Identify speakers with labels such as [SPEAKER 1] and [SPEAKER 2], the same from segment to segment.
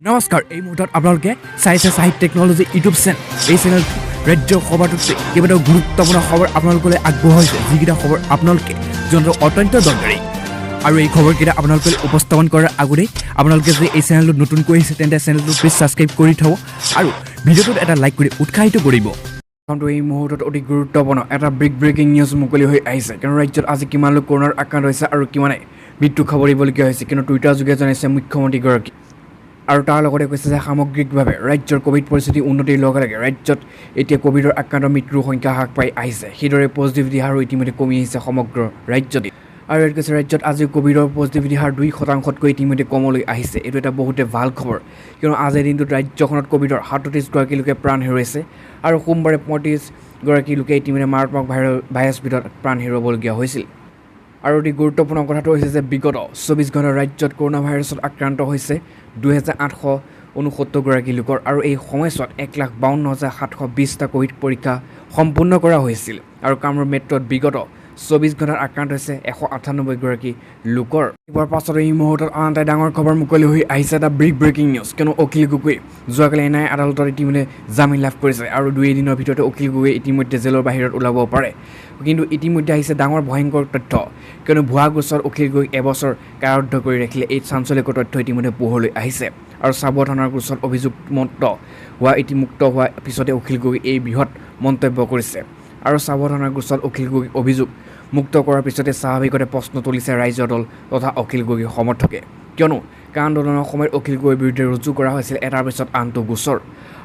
[SPEAKER 1] নমস্কাৰ এই মুহূৰ্তত আপোনালোকে চাইছে সাহিত্য টেকনলজি ইউটিউব চেনেল এই চেনেল ৰাজ্যৰ খবৰটোতে কেইবাটাও গুৰুত্বপূৰ্ণ খবৰ আপোনালোকলৈ আগবঢ়াইছে যিকেইটা খবৰ আপোনালোকে জনাটো অত্যন্ত দৰকাৰী আৰু এই খবৰকেইটা আপোনালোকে উপস্থাপন কৰাৰ আগতে আপোনালোকে যদি এই চেনেলটো নতুনকৈ আহিছে তেন্তে চেনেলটো প্লিজ ছাবস্ক্ৰাইব কৰি থব আৰু ভিডিঅ'টোত এটা লাইক কৰি উৎসাহিত কৰিব কিন্তু এই মুহূৰ্তত অতি গুৰুত্বপূৰ্ণ এটা ব্ৰেকিং নিউজ মুকলি হৈ আহিছে কাৰণ ৰাজ্যত আজি কিমান লোক কৰোনাৰ আক্ৰান্ত হৈছে আৰু কিমানে মৃত্যু খবৰিবলগীয়া হৈছে কিন্তু টুইটাৰ যোগে জনাইছে মুখ্যমন্ত্ৰীগৰাকী আৰু তাৰ লগতে কৈছে যে সামগ্ৰিকভাৱে ৰাজ্যৰ কোভিড পৰিস্থিতি উন্নতিৰ লগে লগে ৰাজ্যত এতিয়া কোভিডৰ আক্ৰান্ত মৃত্যুৰ সংখ্যা হ্ৰাস পাই আহিছে সেইদৰে পজিটিভিটি হাৰো ইতিমধ্যে কমি আহিছে সমগ্ৰ ৰাজ্যতে আৰু ইয়াত কৈছে ৰাজ্যত আজি কোভিডৰ পজিটিভিটি হাৰ 2% ইতিমধ্যে কমলৈ আহিছে এইটো এটা বহুতে ভাল খবৰ কিয়নো আজিৰ দিনটোত ৰাজ্যখনত কোভিডৰ 37গৰাকী লোকে প্ৰাণ হেৰুৱাইছে আৰু সোমবাৰে 35গৰাকী লোকে ইতিমধ্যে মাৰাত্মক ভাইৰাছ বিধত প্ৰাণ হেৰুৱাবলগীয়া হৈছিল আৰু অতি গুৰুত্বপূৰ্ণ কথাটো হৈছে যে বিগত 24 ঘণ্টাত ৰাজ্যত কৰোনা ভাইৰাছত আক্ৰান্ত হৈছে 2869গৰাকী লোকৰ আৰু এই সময়ছোৱাত 1,52,720টা কোভিড পৰীক্ষা সম্পূৰ্ণ কৰা হৈছিল আৰু কামৰূপ মেট্ৰত বিগত 24 ঘণ্টাত আক্ৰান্ত হৈছে 198গৰাকী লোকৰ ইয়াৰ পাছত এই মুহূৰ্তত আন এটা ডাঙৰ খবৰ মুকলি হৈ আহিছে এটা ব্ৰেকিং নিউজ কিয়নো অখিল গগৈ যোৱাকালি এনআই আদালতত ইতিমধ্যে জামিন লাভ কৰিছে আৰু 2 দিনৰ ভিতৰতে অখিল গগৈ ইতিমধ্যে জেলৰ বাহিৰত ওলাব পাৰে কিন্তু ইতিমধ্যে আহিছে ডাঙৰ ভয়ংকৰ তথ্য কিয়নো ভুৱা গোচৰ অখিল গগৈক এবছৰ কাৰাৰুদ্ধ কৰি ৰাখিলে এই চাঞ্চল্যকৰ তথ্য ইতিমধ্যে পোহৰলৈ আহিছে আৰু চাবুৱা থানাৰ গোচৰত অভিযুক্ত হোৱা পিছতে অখিল গগৈ এই বৃহৎ মন্তব্য কৰিছে আৰু চাবুৱা থানাৰ গোচৰত অখিল গগৈক অভিযোগ মুক্ত কৰাৰ পিছতে স্বাভাৱিকতে প্ৰশ্ন তুলিছে ৰাইজৰ দল তথা অখিল গগৈৰ সমৰ্থকে কিয়নো আন্দোলনৰ সময়ত অখিল গগৈৰ বিৰুদ্ধে ৰুজু কৰা হৈছিল এটাৰ পিছত আনটো গোচৰ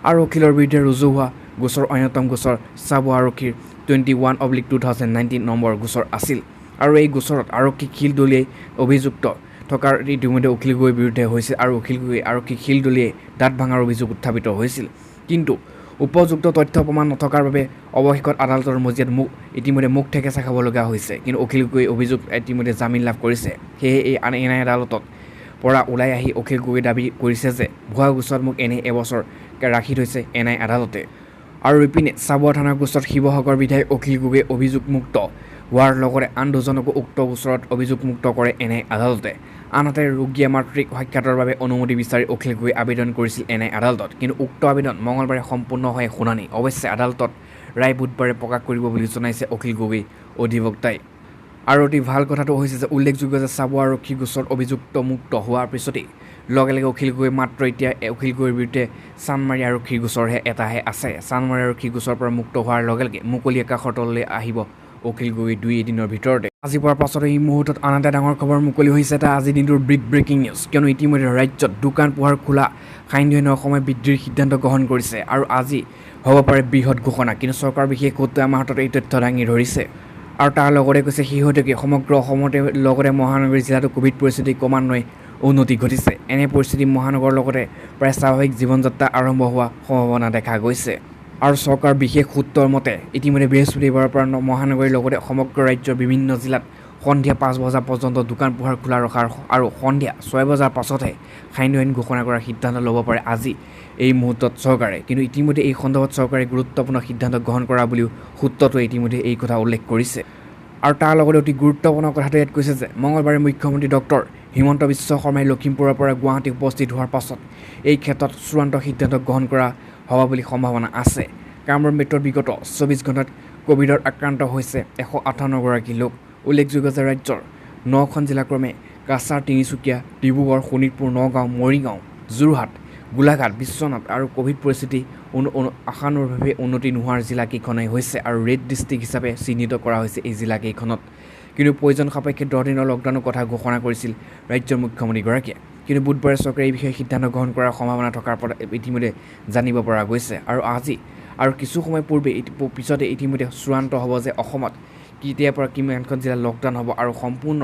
[SPEAKER 1] আৰু অখিলৰ বিৰুদ্ধে ৰুজু হোৱা গোচৰ অন্যতম গোচৰ চাবুৱা আৰক্ষীৰ 21/2019 নম্বৰ গোচৰ আছিল আৰু এই গোচৰত আৰক্ষী শিলদলিয়াই অভিযুক্ত থকাৰ ইতিমধ্যে অখিল গগৈৰ বিৰুদ্ধে হৈছিল আৰু অখিল গগৈ আৰক্ষী শিলদলিয়াই দাঁত ভাঙাৰ অভিযোগ উত্থাপিত হৈছিল কিন্তু উপযুক্ত তথ্য প্ৰমাণ নথকাৰ বাবে অৱশেষত আদালতৰ মজিয়াত ইতিমধ্যে মুখ ঠেকেচা খাব লগা হৈছে কিন্তু অখিল গগৈ অভিযোগ ইতিমধ্যে জামিন লাভ কৰিছে সেয়ে এই এনআই আদালতত পৰা ওলাই আহি অখিল গগৈ দাবী কৰিছে যে ভুৱা গোচৰত মোক এনে এবছৰ ৰাখি থৈছে এনআই আদালতে আৰু ইপিনে চাবুৱা থানাৰ গোচৰত শিৱসাগৰ বিধায়ক অখিল গগৈ অভিযোগমুক্ত হোৱাৰ লগতে আন দুজনকো উক্ত গোচৰত অভিযোগমুক্ত কৰে এনআই আদালতে আনহাতে ৰোগীয়ে মাতৃক সাক্ষাতৰ বাবে অনুমতি বিচাৰি অখিল গগৈ আবেদন কৰিছিল এনআই আদালতত কিন্তু উক্ত আবেদন মঙলবাৰে সম্পূৰ্ণ হয় শুনানি অৱশ্যে আদালতত ৰায় বুধবাৰে প্ৰকাশ কৰিব বুলি জনাইছে অখিল গগৈ অধিবক্তাই আৰু অতি ভাল কথাটো হৈছে যে উল্লেখযোগ্য যে চাবুৱা আৰক্ষী গোচৰত অভিযুক্ত মুক্ত হোৱাৰ পিছতেই লগে লগে অখিল গগৈ মাত্ৰ এতিয়া অখিল গগৈৰ বিৰুদ্ধে চানমাৰী আৰক্ষীৰ গোচৰহে এটাহে আছে চানমাৰী আৰক্ষীৰ গোচৰৰ পৰা মুক্ত হোৱাৰ লগে লগে মুকলি আকাশৰ তললৈ আহিব অখিল গগৈ 2 দিনৰ ভিতৰতে আজি পৰা পাছত এই মুহূৰ্তত আন এটা ডাঙৰ খবৰ মুকলি হৈছে এটা আজিৰ দিনটোৰ ব্ৰেকিং নিউজ কিয়নো ইতিমধ্যে ৰাজ্যত দোকান পোহাৰ খোলা সান্ধ্য সময় বৃদ্ধিৰ সিদ্ধান্ত গ্ৰহণ কৰিছে আৰু আজি হ'ব পাৰে বৃহৎ ঘোষণা কিন্তু চৰকাৰ বিশেষ সূত্ৰে আমাৰ হাতত এই তথ্য দাঙি ধৰিছে আৰু তাৰ লগতে কৈছে শেহতীয়াকৈ সমগ্ৰ অসমতে লগতে মহানগৰী জিলাতো কোভিড পৰিস্থিতি ক্ৰমান্বয়ে উন্নতি ঘটিছে এনে পৰিস্থিতি মহানগৰৰ লগতে প্ৰায় স্বাভাৱিক জীৱন যাত্ৰা আৰম্ভ হোৱা সম্ভাৱনা দেখা গৈছে আৰু চৰকাৰ বিশেষ সূত্ৰৰ মতে ইতিমধ্যে বৃহস্পতিবাৰৰ পৰা মহানগৰীৰ লগতে সমগ্ৰ ৰাজ্যৰ বিভিন্ন জিলাত সন্ধিয়া 5 বজা পৰ্যন্ত দোকান পোহাৰ খোলা ৰখাৰ আৰু সন্ধিয়া 6 বজাৰ পাছতহে সান্ধ্য ঘোষণা কৰাৰ সিদ্ধান্ত ল'ব পাৰে আজি এই মুহূৰ্তত চৰকাৰে কিন্তু ইতিমধ্যে এই সন্দৰ্ভত চৰকাৰে গুৰুত্বপূৰ্ণ সিদ্ধান্ত গ্ৰহণ কৰা বুলিও সূত্ৰটোৱে ইতিমধ্যে এই কথা উল্লেখ কৰিছে আৰু তাৰ লগতে অতি গুৰুত্বপূৰ্ণ কথাটো ইয়াত কৈছে যে মঙলবাৰে মুখ্যমন্ত্ৰী ডক্টৰ হিমন্ত বিশ্ব শৰ্মাই লখিমপুৰৰ পৰা গুৱাহাটী উপস্থিত হোৱাৰ পাছত এই ক্ষেত্ৰত চূড়ান্ত সিদ্ধান্ত গ্ৰহণ কৰা হ'ব বুলি সম্ভাৱনা আছে কামৰূপ মেট্ৰত বিগত 24 ঘণ্টাত কোভিডৰ আক্ৰান্ত হৈছে 158গৰাকী লোক উল্লেখযোগ্য যে ৰাজ্যৰ 9খন জিলাক্ৰমে কাছাৰ তিনিচুকীয়া ডিব্ৰুগড় শোণিতপুৰ নগাঁও মৰিগাঁও যোৰহাট গোলাঘাট বিশ্বনাথ আৰু কোভিড পৰিস্থিতি আশানুৰূপভাৱে উন্নতি নোহোৱাৰ জিলাকেইখনেই হৈছে আৰু ৰেড ডিষ্ট্ৰিক্ট হিচাপে চিহ্নিত কৰা হৈছে এই জিলাকেইখনত কিন্তু প্ৰয়োজন সাপেক্ষে 10 দিনৰ লকডাউনৰ কথা ঘোষণা কৰিছিল ৰাজ্যৰ মুখ্যমন্ত্ৰীগৰাকীয়ে কিন্তু বুধবাৰে চৰকাৰে এই বিষয়ে সিদ্ধান্ত গ্ৰহণ কৰাৰ সম্ভাৱনা থকাৰ পৰা ইতিমধ্যে জানিব পৰা গৈছে আৰু আজি আৰু কিছু সময় পূৰ্বে পিছতে ইতিমধ্যে চূড়ান্ত হ'ব যে অসমত কেতিয়াৰ পৰা কিমানখন জিলাত লকডাউন হ'ব আৰু সম্পূৰ্ণ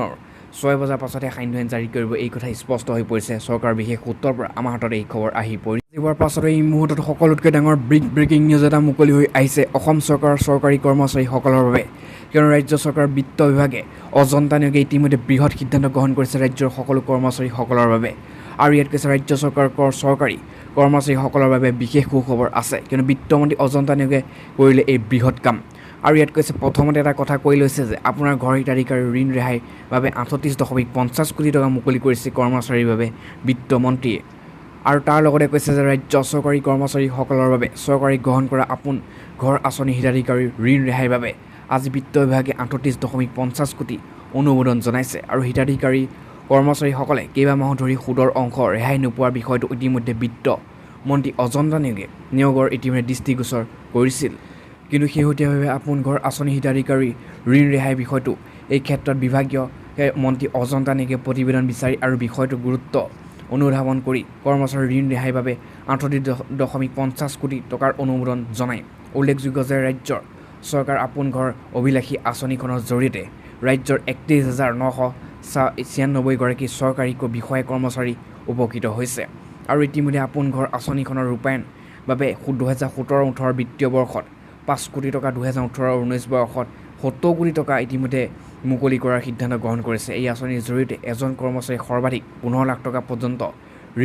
[SPEAKER 1] 6 বজাৰ পাছতহে সান্ধ্য জাৰি কৰিব এই কথা স্পষ্ট হৈ পৰিছে চৰকাৰ বিশেষ সূত্ৰৰ পৰা আমাৰ হাতত এই খবৰ আহি পৰিছে এইবাৰ পাছত এই মুহূৰ্তত সকলোতকৈ ডাঙৰ ব্ৰেকিং নিউজ এটা মুকলি হৈ আহিছে অসম চৰকাৰৰ চৰকাৰী কৰ্মচাৰীসকলৰ বাবে কিয়নো ৰাজ্য চৰকাৰৰ বিত্ত বিভাগে অজন্তা নিয়োগে ইতিমধ্যে বৃহৎ সিদ্ধান্ত গ্ৰহণ কৰিছে ৰাজ্যৰ সকলো কৰ্মচাৰীসকলৰ বাবে আৰু ইয়াত কৈছে ৰাজ্য চৰকাৰৰ চৰকাৰী কৰ্মচাৰীসকলৰ বাবে বিশেষ সুখবৰ আছে কিয়নো বিত্তমন্ত্ৰী অজন্তা নিয়োগে কৰিলে এই বৃহৎ কাম আৰু ইয়াত কৈছে প্ৰথমতে এটা কথা কৈ লৈছে যে আপোনাৰ ঘৰ হিতাধিকাৰী ঋণ ৰেহাইৰ বাবে 38.50 কোটি টকা মুকলি কৰিছে কৰ্মচাৰীৰ বাবে বিত্তমন্ত্ৰীয়ে আৰু তাৰ লগতে কৈছে যে ৰাজ্য চৰকাৰী কৰ্মচাৰীসকলৰ বাবে চৰকাৰী গ্ৰহণ কৰা আপোন ঘৰ আঁচনি হিতাধিকাৰীৰ ঋণ ৰেহাইৰ বাবে আজি বিত্ত বিভাগে 38.50 কোটি অনুমোদন জনাইছে আৰু হিতাধিকাৰী কৰ্মচাৰীসকলে কেইবামাহ ধৰি সুদৰ অংশ ৰেহাই নোপোৱাৰ বিষয়টো ইতিমধ্যে বিত্ত মন্ত্ৰী অজন্তা নেওগে নিয়োগৰ ইতিমধ্যে দৃষ্টিগোচৰ কৰিছিল। কিন্তু শেহতীয়াভাৱে আপোন ঘৰ আঁচনি হিতাধিকাৰী ঋণ ৰেহাই বিষয়টো এই ক্ষেত্ৰত বিভাগীয় মন্ত্ৰী অজন্তা নেওগে প্ৰতিবেদন বিচাৰি আৰু বিষয়টোৰ গুৰুত্ব অনুধাৱন কৰি কৰ্মচাৰীৰ ঋণ ৰেহাইৰ বাবে 38.50 কোটি টকাৰ অনুমোদন জনায়। উল্লেখযোগ্য যে ৰাজ্যৰ চৰকাৰ আপোন ঘৰ অভিলাষী আঁচনিখনৰ জৰিয়তে ৰাজ্যৰ 31,996 গৰাকী চৰকাৰী বিষয়া কৰ্মচাৰী উপকৃত হৈছে আৰু ইতিমধ্যে আপোন ঘৰ আঁচনিখনৰ ৰূপায়ণ বাবে 2017-18 বিত্তীয় বৰ্ষত 5 কোটি টকা, 2018-19 বৰ্ষত 70 কোটি টকা ইতিমধ্যে মুকলি কৰাৰ সিদ্ধান্ত গ্ৰহণ কৰিছে। এই আঁচনিৰ জৰিয়তে এজন কৰ্মচাৰী সৰ্বাধিক 15 লাখ টকা পৰ্যন্ত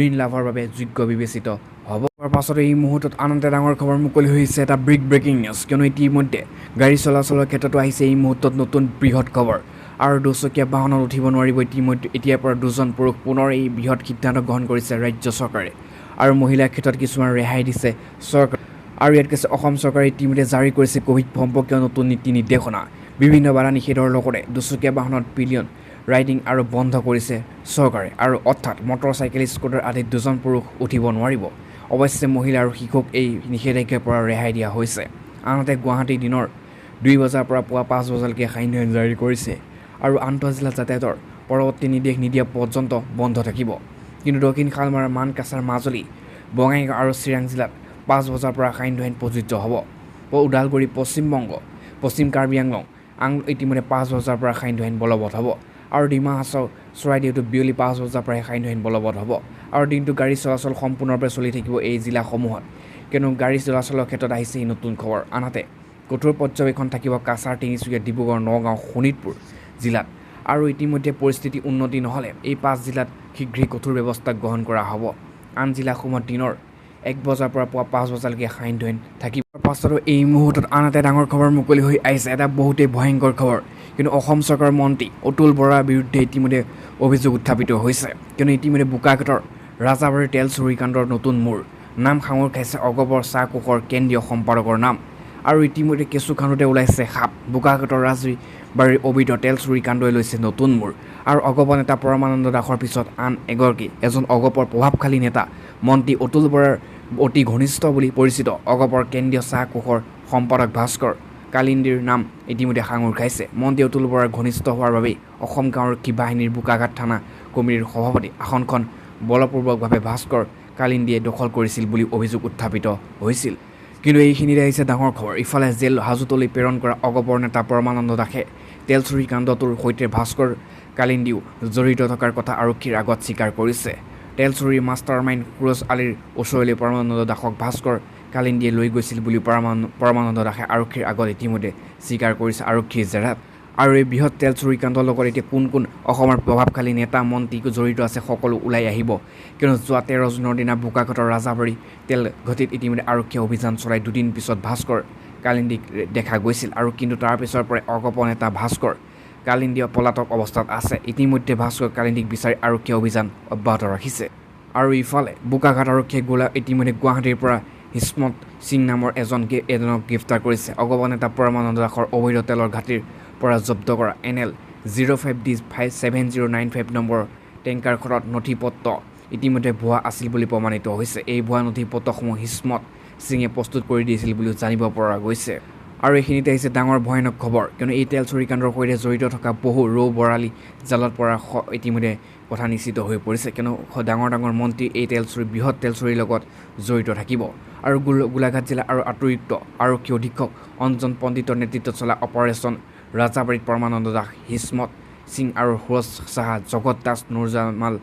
[SPEAKER 1] ঋণ লাভৰ বাবে যোগ্য বিবেচিত হ'ব। তাৰ পাছতে এই মুহূৰ্তত আন এটা ডাঙৰ খবৰ মুকলি হৈছে, এটা ব্ৰেকিং নিউজ, কিয়নো ইতিমধ্যে গাড়ী চলাচলৰ ক্ষেত্ৰতো আহিছে এই মুহূৰ্তত নতুন বৃহৎ খবৰ। আৰু দুচকীয়া বাহনত উঠিব নোৱাৰিব ইতিমধ্যে এতিয়াৰ পৰা দুজন পুৰুষ। পুনৰ এই বৃহৎ সিদ্ধান্ত গ্ৰহণ কৰিছে ৰাজ্য চৰকাৰে আৰু মহিলাৰ ক্ষেত্ৰত কিছুমান ৰেহাই দিছে চৰকাৰ। আৰু ইয়াত কৈছে অসম চৰকাৰে ইতিমধ্যে জাৰি কৰিছে ক'ভিড সম্পৰ্কীয় নতুন নীতি নিৰ্দেশনা। বিভিন্ন বাধা নিষেধৰ লগতে দুচকীয়া বাহনত পিলিয়ন ৰাইডিং আৰু বন্ধ কৰিছে চৰকাৰে, আৰু অৰ্থাৎ মটৰ চাইকেল স্কুটাৰ আদিত দুজন পুৰুষ উঠিব নোৱাৰিব। অৱশ্যে মহিলা আৰু শিশুক এই নিষেধাজ্ঞাৰ পৰা ৰেহাই দিয়া হৈছে। আনহাতে গুৱাহাটী দিনৰ 2 বজাৰ পৰা পুৱা 5 বজালৈকে সান্ধ্য জাৰি কৰিছে আৰু আন্তঃজিলা যাতায়াতৰ পৰৱৰ্তী নিৰ্দেশ নিদিয়া পৰ্যন্ত বন্ধ থাকিব। কিন্তু দক্ষিণ শালমাৰা, মানকাছাৰ, মাজুলী, বঙাইগাঁও আৰু চিৰাং জিলাত 5 বজাৰ পৰা সান্ধ্য আইন প্ৰযোজ্য হ'ব। ওদালগুৰি, পশ্চিমবংগ, পশ্চিম কাৰ্বি আংলং ইতিমধ্যে 5 বজাৰ পৰা সান্ধ্য আইন বলবৎ হ'ব আৰু ডিমা হাছাও, চৰাইদেউতো বিয়লি 5 বজাৰ পৰা সান্ধ্য আইন বলবৎ হ'ব আৰু দিনটো গাড়ী চলাচল সম্পূৰ্ণৰূপে চলি থাকিব এই জিলাসমূহত। কিয়নো গাড়ী চলাচলৰ ক্ষেত্ৰত আহিছে এই নতুন খবৰ। আনহাতে কঠোৰ পৰ্যবেক্ষণ থাকিব কাছাৰ, তিনিচুকীয়া, ডিব্ৰুগড়, নগাঁও, শোণিতপুৰ জিলাত। আৰু ইতিমধ্যে পৰিস্থিতি উন্নতি নহ'লে এই 5 জিলাত শীঘ্ৰেই কঠোৰ ব্যৱস্থা গ্ৰহণ কৰা হ'ব। আন জিলাসমূহত দিনৰ 1 বজাৰ পৰা পুৱা 5 বজালৈকে সান্ধ্য আইন থাকিব। পাছতো এই মুহূৰ্তত আন এটা ডাঙৰ খবৰ মুকলি হৈ আহিছে, এটা বহুতেই ভয়ংকৰ খবৰ। কিন্তু অসম চৰকাৰৰ মন্ত্ৰী অতুল বৰাৰ বিৰুদ্ধে ইতিমধ্যে অভিযোগ উত্থাপিত হৈছে। কিয়নো ইতিমধ্যে বোকাখাতৰ ৰাজাবাৰীৰ তেল চুৰি কাণ্ডৰ নতুন মূৰ নাম সাঙুৰ খাইছে অগপৰ চাহ কোষৰ কেন্দ্ৰীয় সম্পাদকৰ নাম। আৰু ইতিমধ্যে কেঁচু খান্দোতে ওলাইছে সাপ। বোকাখাতৰ ৰাজবাৰীৰ অবৈধ তেল চুৰি কাণ্ডই লৈছে নতুন মূৰ। আৰু অগপ নেতা পৰমানন্দ দাসৰ পিছত আন এজন অগপৰ প্ৰভাৱশালী নেতা মন্ত্ৰী অতুল বৰাৰ অতি ঘনিষ্ঠ বুলি পৰিচিত অগপৰ কেন্দ্ৰীয় চাহ কোষৰ সম্পাদক ভাস্কৰ কালিন্দীৰ নাম ইতিমধ্যে সাঙুৰ খাইছে। মন্ত্ৰী অতুল বৰাৰ ঘনিষ্ঠ হোৱাৰ বাবেই অসম আৰক্ষী বাহিনীৰ বোকাখাত থানা কমিটিৰ সভাপতি আসনখন বলপূৰ্বকভাৱে ভাস্কৰ কালিন্দীয়ে দখল কৰিছিল বুলি অভিযোগ উত্থাপিত হৈছিল। কিন্তু এইখিনিতে আহিছে ডাঙৰ খবৰ। ইফালে জেল হাজতলৈ প্ৰেৰণ কৰা অগপৰ নেতা পৰমানন্দ দাসে তেল চুৰি কাণ্ডটোৰ সৈতে ভাস্কৰ কালিন্দীও জড়িত থকাৰ কথা আৰক্ষীৰ আগত স্বীকাৰ কৰিছে। তেল চুৰিৰ মাষ্টাৰ মাইণ্ড সুৰজ আলীৰ ওচৰলৈ পৰমানন্দ দাসক ভাস্কৰ কালিন্দীয়ে লৈ গৈছিল বুলি পৰমানন্দ দাসে আৰক্ষীৰ আগত ইতিমধ্যে স্বীকাৰ কৰিছে আৰক্ষীৰ জেৰাত। আৰু এই বৃহৎ তেল চুৰি কাণ্ডৰ লগত এতিয়া কোন কোন অসমৰ প্ৰভাৱশালী নেতা মন্ত্ৰী জড়িত আছে সকলো ওলাই আহিব। কিয়নো যোৱা 13 জুনৰ দিনা বোকাখাতৰ ৰাজাবাৰী তেল ঘাটিত ইতিমধ্যে আৰক্ষীয়ে অভিযান চলাই 2 দিন পিছত ভাস্কৰ কালিন্দীক দেখা গৈছিল। আৰু কিন্তু তাৰ পিছৰ পৰাই অগপ নেতা ভাস্কৰ কালিন্দীয় পলাতক অৱস্থাত আছে। ইতিমধ্যে ভাস্কৰ কালিন্দীক বিচাৰি আৰক্ষীয়ে অভিযান অব্যাহত ৰাখিছে। আৰু ইফালে বোকাখাত আৰক্ষীয়ে ইতিমধ্যে গুৱাহাটীৰ পৰা হিস্মত সিং নামৰ এজনক গ্ৰেপ্তাৰ কৰিছে। অগপ নেতা পৰমানন্দ দাসৰ অবৈধ তেলৰ ঘাটিৰ পৰা জব্দ কৰা NL 05D7095 নম্বৰৰ টেংকাৰখনত নথি-পত্ৰ ইতিমধ্যে ভুৱা আছিল বুলি প্ৰমাণিত হৈছে। এই ভুৱা নথি-পত্ৰসমূহ হিস্মত সিঙে প্ৰস্তুত কৰি দিছিল বুলিও জানিব পৰা গৈছে। আৰু এইখিনিতে আহিছে ডাঙৰ ভয়ানক খবৰ। কিয়নো এই তেল চুৰি কাণ্ডৰ সৈতে জড়িত থকা বহু ৰৌ বৰালি জালত পৰা ইতিমধ্যে কথা নিশ্চিত হৈ পৰিছে। কিয়নো ডাঙৰ মন্ত্ৰী এই বৃহৎ তেল চুৰিৰ লগত জড়িত থাকিব। আৰু গোলাঘাট জিলা আৰু অতিৰিক্ত আৰক্ষী অধীক্ষক অঞ্জন পণ্ডিতৰ নেতৃত্বত চলা অপাৰেশ্যন ৰাজাবাৰীত পৰমানন্দ দাস, হিস্মত সিং আৰু সুৰজ সাহা, জগত দাস, নুৰজামাল